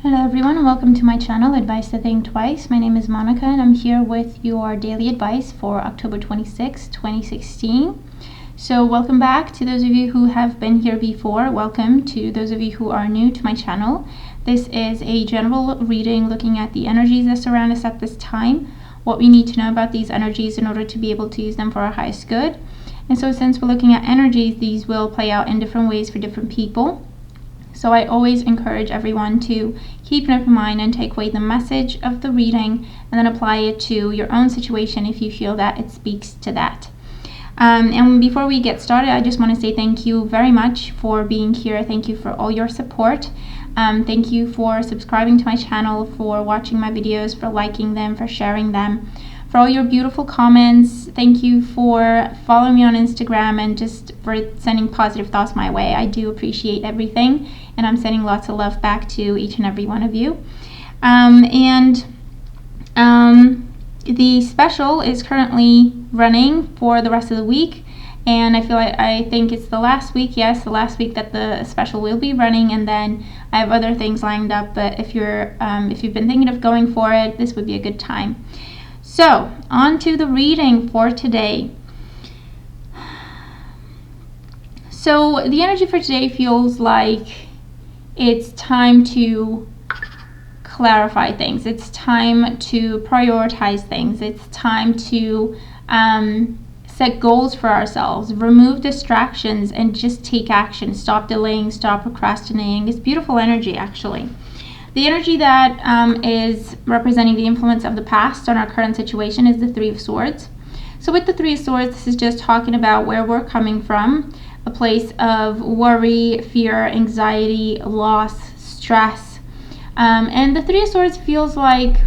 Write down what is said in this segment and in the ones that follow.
Hello everyone, and welcome to my channel, Advice to Think Twice. My name is Monica and I'm here with your daily advice for October 26, 2016. So welcome back to those of you who have been here before. Welcome to those of you who are new to my channel. This is a general reading looking at the energies that surround us at this time, what we need to know about these energies in order to be able to use them for our highest good. And so since we're looking at energies, these will play out in different ways for different people. So I always encourage everyone to keep an open mind and take away the message of the reading and then apply it to your own situation if you feel that it speaks to that. And before we get started, I just want to say thank you very much for being here. Thank you for all your support. Thank you for subscribing to my channel, for watching my videos, for liking them, for sharing them, for all your beautiful comments. Thank you for following me on Instagram and just for sending positive thoughts my way. I do appreciate everything, and I'm sending lots of love back to each and every one of you. The special is currently running for the rest of the week, and I think it's the last week. Yes, the last week that the special will be running, and then I have other things lined up. But if you've been thinking of going for it, this would be a good time. So, on to the reading for today. So, the energy for today feels like it's time to clarify things. It's time to prioritize things. It's time to set goals for ourselves, remove distractions, and just take action. Stop delaying, stop procrastinating. It's beautiful energy, actually. The energy that is representing the influence of the past on our current situation is the Three of Swords. So with the Three of Swords, this is just talking about where we're coming from, a place of worry, fear, anxiety, loss, stress. And the Three of Swords feels like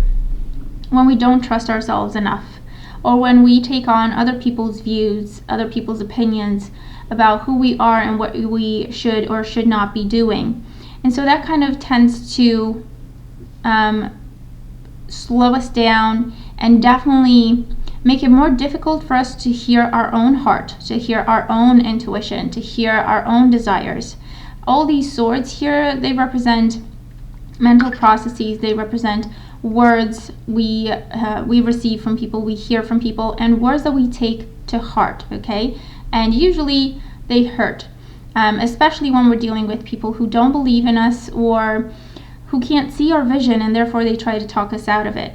when we don't trust ourselves enough, or when we take on other people's views, other people's opinions about who we are and what we should or should not be doing. And so that kind of tends to slow us down and definitely make it more difficult for us to hear our own heart, to hear our own intuition, to hear our own desires. All these swords here, they represent mental processes, they represent words we receive from people, we hear from people, and words that we take to heart, okay? And usually they hurt. Especially when we're dealing with people who don't believe in us or who can't see our vision, and therefore they try to talk us out of it.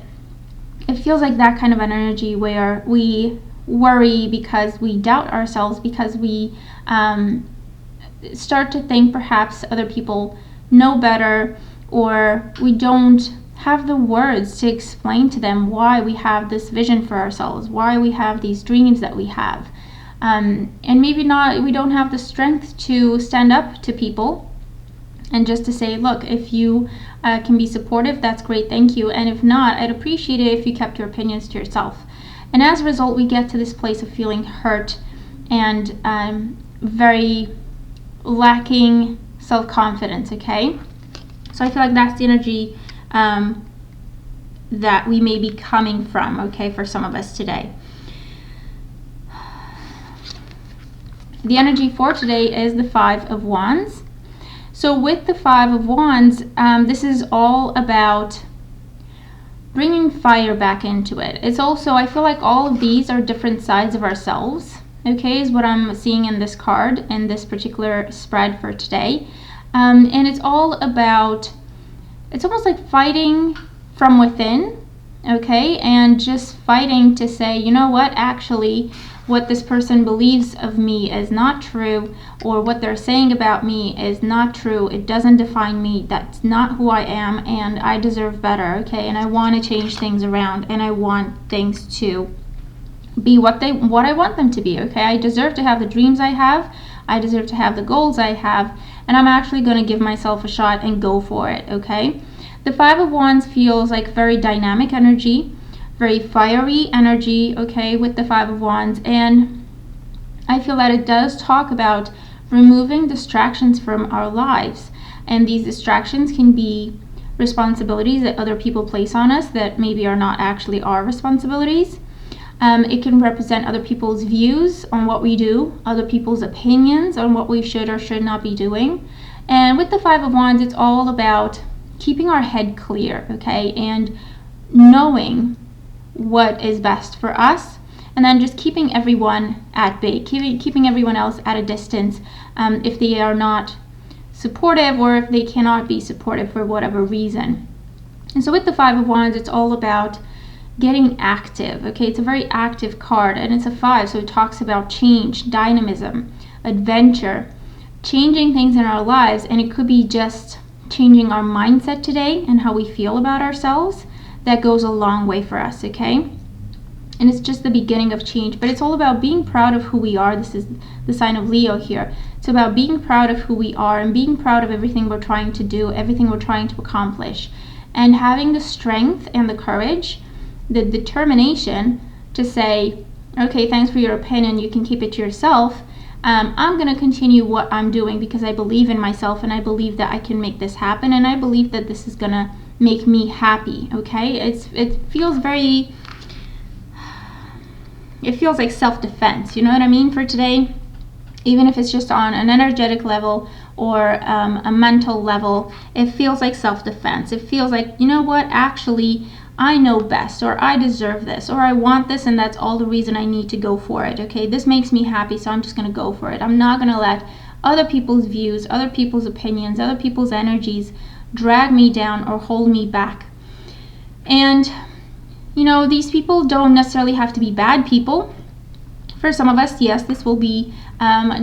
It feels like that kind of an energy where we worry because we doubt ourselves, because we start to think perhaps other people know better, or we don't have the words to explain to them why we have this vision for ourselves, why we have these dreams that we have. And maybe we don't have the strength to stand up to people and just to say, look, if you can be supportive, that's great, thank you. And if not, I'd appreciate it if you kept your opinions to yourself. And as a result, we get to this place of feeling hurt and very lacking self-confidence, okay? So I feel like that's the energy that we may be coming from, okay, for some of us today. The energy for today is the Five of Wands. So with the Five of Wands, this is all about bringing fire back into it. It's also, I feel like all of these are different sides of ourselves, okay, is what I'm seeing in this card, in this particular spread for today. And it's all about, it's almost like fighting from within, okay, and just fighting to say, you know what, actually, what this person believes of me is not true, or what they're saying about me is not true. It doesn't define me. That's not who I am, and I deserve better, okay? And I want to change things around, and I want things to be what I want them to be, okay? I deserve to have the dreams I have. I deserve to have the goals I have, and I'm actually going to give myself a shot and go for it, okay? The Five of Wands feels like very dynamic energy, very fiery energy, okay, with the Five of Wands. And I feel that it does talk about removing distractions from our lives. And these distractions can be responsibilities that other people place on us that maybe are not actually our responsibilities. It can represent other people's views on what we do, other people's opinions on what we should or should not be doing. And with the Five of Wands, it's all about keeping our head clear, okay, and knowing what is best for us, and then just keeping everyone at bay, keeping everyone else at a distance if they are not supportive or if they cannot be supportive for whatever reason. And so with the Five of Wands, it's all about getting active, okay? It's a very active card, and it's a 5, so it talks about change, dynamism, adventure, changing things in our lives, and it could be just changing our mindset today and how we feel about ourselves. That goes a long way for us, okay? And it's just the beginning of change, but it's all about being proud of who we are. This is the sign of Leo here. It's about being proud of who we are and being proud of everything we're trying to do, everything we're trying to accomplish, and having the strength and the courage, the determination to say, okay, thanks for your opinion, you can keep it to yourself. I'm going to continue what I'm doing because I believe in myself, and I believe that I can make this happen, and I believe that this is going to make me happy, okay? It feels like self-defense, you know what I mean, for today? Even if it's just on an energetic level or a mental level, it feels like self-defense. It feels like, you know what, actually, I know best, or I deserve this, or I want this, and that's all the reason I need to go for it, okay? This makes me happy, so I'm just going to go for it. I'm not going to let other people's views, other people's opinions, other people's energies drag me down or hold me back. And, you know, these people don't necessarily have to be bad people. For some of us, yes, this will be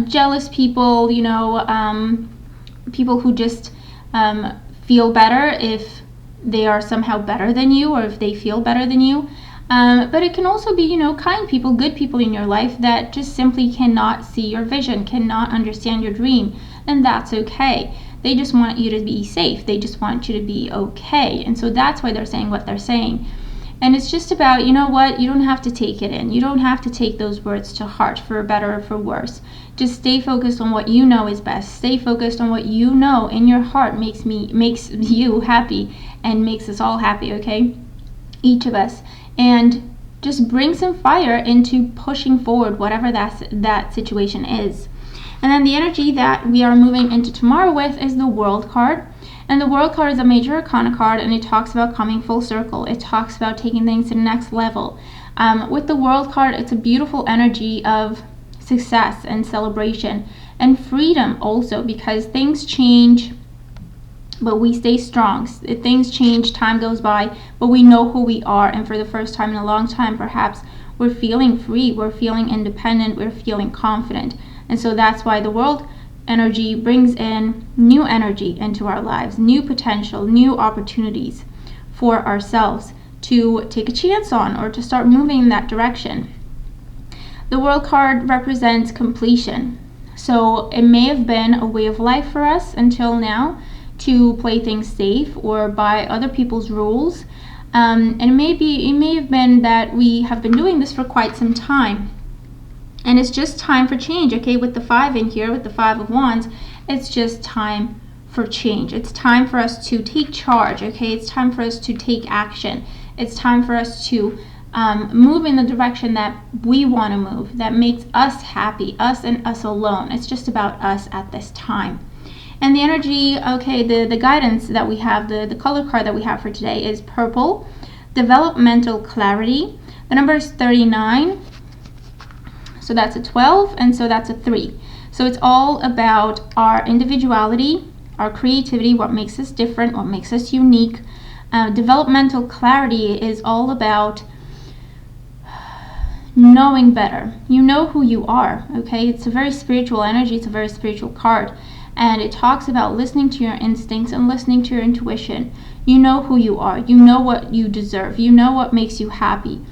jealous people, you know, people who just feel better if they are somehow better than you, or if they feel better than you. But it can also be, you know, kind people, good people in your life that just simply cannot see your vision, cannot understand your dream, and that's okay. They just want you to be safe. They just want you to be okay. And so that's why they're saying what they're saying. And it's just about, you know what, you don't have to take it in. You don't have to take those words to heart, for better or for worse. Just stay focused on what you know is best. Stay focused on what you know in your heart makes you happy and makes us all happy, okay? Each of us. And just bring some fire into pushing forward whatever that situation is. And then the energy that we are moving into tomorrow with is the World card. And the World card is a major arcana card, and it talks about coming full circle. It talks about taking things to the next level. With the World card, it's a beautiful energy of success and celebration and freedom also, because things change, but we stay strong. Things change, time goes by, but we know who we are. And for the first time in a long time, perhaps, we're feeling free, we're feeling independent, we're feeling confident. And so that's why the World energy brings in new energy into our lives, new potential, new opportunities for ourselves to take a chance on, or to start moving in that direction. The World card represents completion. So it may have been a way of life for us until now to play things safe or by other people's rules. And it may have been that we have been doing this for quite some time. And it's just time for change, okay? With the 5 in here, with the 5 of Wands, it's just time for change. It's time for us to take charge, okay? It's time for us to take action. It's time for us to move in the direction that we want to move, that makes us happy, us and us alone. It's just about us at this time. And the energy, okay, the guidance that we have, the color card that we have for today is purple, developmental clarity. The number is 39. So that's a 12, and so that's a 3. So it's all about our individuality, our creativity, what makes us different, what makes us unique. Developmental clarity is all about knowing better. You know who you are, okay? It's a very spiritual energy. It's a very spiritual card. And it talks about listening to your instincts and listening to your intuition. You know who you are. You know what you deserve. You know what makes you happy,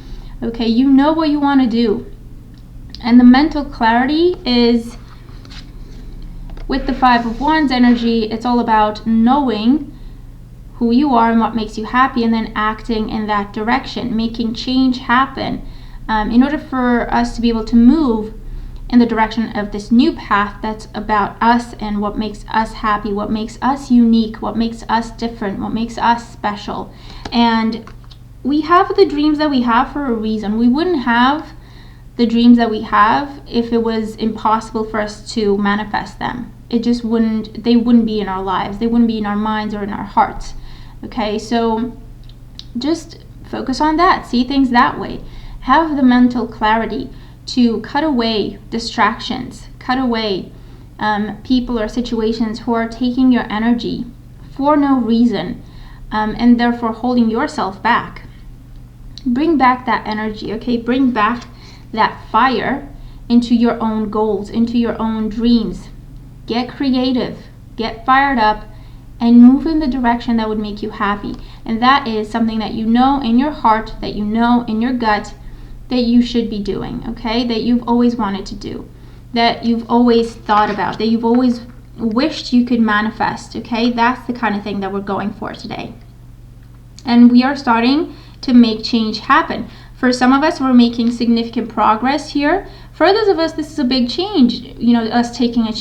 okay? You know what you want to do. And the mental clarity is, with the 5 of Wands energy, it's all about knowing who you are and what makes you happy, and then acting in that direction, making change happen. In order for us to be able to move in the direction of this new path that's about us and what makes us happy, what makes us unique, what makes us different, what makes us special. And we have the dreams that we have for a reason. We wouldn't have the dreams that we have if it was impossible for us to manifest them. It just wouldn't, they wouldn't be in our lives. They wouldn't be in our minds or in our hearts. Okay, so just focus on that. See things that way. Have the mental clarity to cut away distractions, cut away people or situations who are taking your energy for no reason, and therefore holding yourself back. Bring back that energy, okay? Bring back that fire into your own goals, into your own dreams. Get creative, get fired up, and move in the direction that would make you happy. And that is something that you know in your heart, that you know in your gut, that you should be doing, okay? That you've always wanted to do, that you've always thought about, that you've always wished you could manifest, okay? That's the kind of thing that we're going for today. And we are starting to make change happen. For some of us, we're making significant progress here. For others of us, this is a big change, you know, us taking a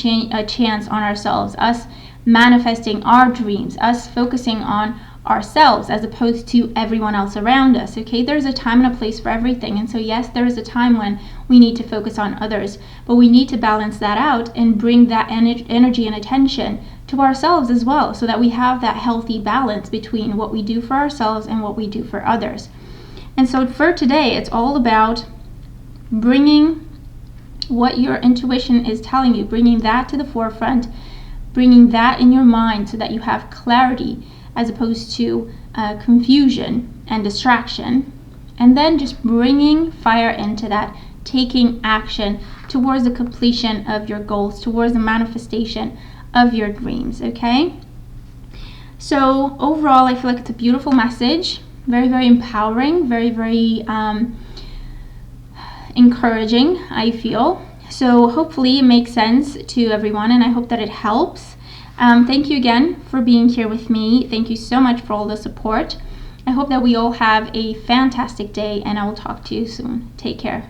chance on ourselves, us manifesting our dreams, us focusing on ourselves as opposed to everyone else around us, okay? There's a time and a place for everything. And so yes, there is a time when we need to focus on others, but we need to balance that out and bring that energy and attention to ourselves as well, so that we have that healthy balance between what we do for ourselves and what we do for others. And so for today, it's all about bringing what your intuition is telling you, bringing that to the forefront, bringing that in your mind so that you have clarity as opposed to confusion and distraction, and then just bringing fire into that, taking action towards the completion of your goals, towards the manifestation of your dreams, okay? So overall, I feel like it's a beautiful message, very, very empowering, very, very encouraging, I feel. So hopefully it makes sense to everyone, and I hope that it helps. Thank you again for being here with me. Thank you so much for all the support. I hope that we all have a fantastic day, and I will talk to you soon. Take care.